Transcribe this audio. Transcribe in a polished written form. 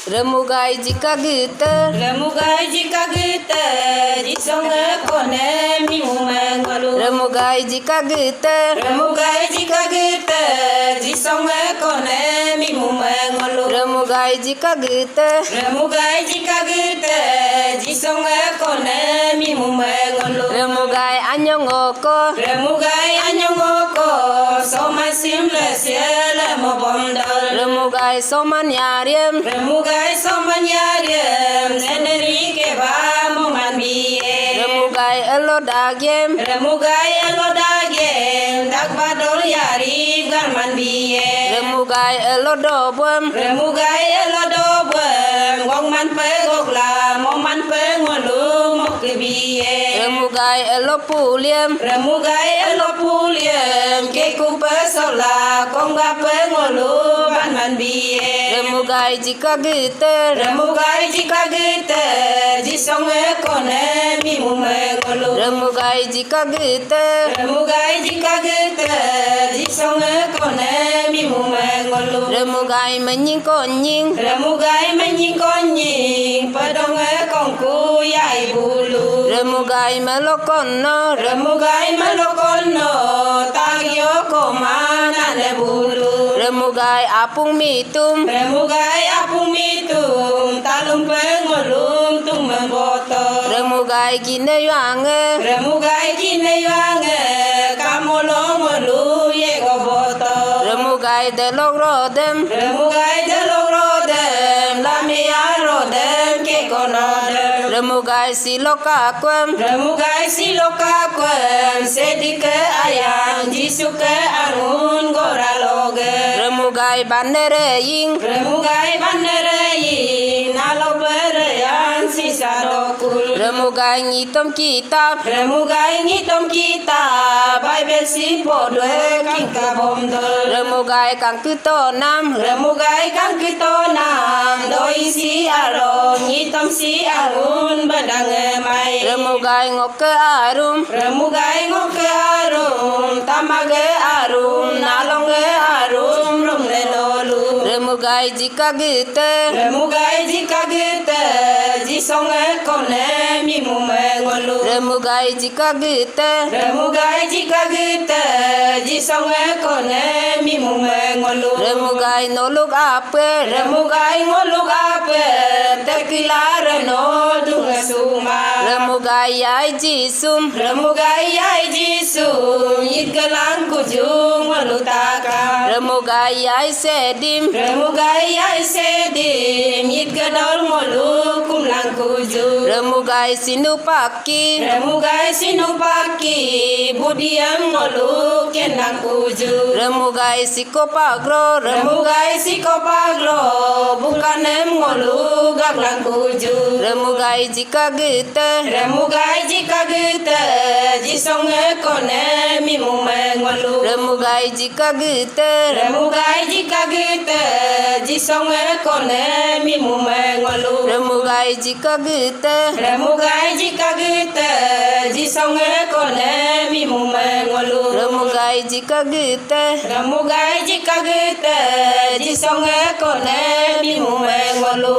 Remugai jika gita, Remugai jika kita jisonga kone mimumengolu. remugai jika gita, Remugai jika kita jisonga kone mimumengolu. remugai jika gita, Remugai jika kita jisonga kone mimumengolu. remugai anyongoko, Remugai anyongoko somasim lesiela mobondol. remugai somanyariem, Remugai somanyariem neneri keba mumanbiye. remugai elodagiem, Remugai elodagem dagbadol yarib garmanbiye. remugai elodobwem, Remugai elodobem gongman pe gogla moman pe ngolu mokbiye. remugai elopuliem, Remugai elopuliem keku pe sola kongga pe ngolu banmanbiye. remugai jika gita, Remugai jika gite jisonge kone mimumengolu. remugai jika gita, Remugai jika gite jisonge kone mimumengolu. remugai menyingkonying, Remugai menyingkonying pedonge kongku yai bulu. remugai melokono, Remugai melokono tagyo komana ne bulu. remugai apung mitum, Remugai apung mitum talung pengolung tung memboto. remugai gineywange, Remugai kine yange kamolong molu ye goboto. remugai delong rodem, Remugai delong rodem lamia rodem ke konodem. remugai silokakwem, Remugai silokakwen sedike ayang jisuke angun goraloge. remugai banereying, Remugai bandereyi nalo bereyan sisa dokul. remugai ngitom kitab, Remugai ngitom kita Bible si podwe kangka bomdol. remugai kang kutonam, Remugai kang kitonam doi si aro ngitom si angun badange mai. remugai ngoke arum, Remugai ngoke arum tamage arum nalonge arum rum lenolu. remugai jika gite, Remugai jika gite jisonge kone mimumengolu. remugai jika gite, Remugai jika gite jisonge kone mimumengolu. remugai noluk ape, Remugai ngoluk ape tekila reno dunga suma. remugai yai jisum, Remugai yai jisum yitgalang kujung walutaka. remugai yai sedim, Remugai yai sedim yitgadol ngolu kumlang kujung. remugai sinupaki, Remugai sinupaki budiam ngolu kenang kujung. remugai sikopagro, Remugai sikopaglo bukanem ngolu gaglang kujung. remugai jika gite, Remugai jika gite jisonge kone mimumengolu. remugai jika gite, Remugai jika gite jisonge kone mimumengolu. remugai jika gite, Remugai jika gite jisonge kone mimumengolu. remugai jika gite, Remugai jika gite jisonge kone mimumengolu.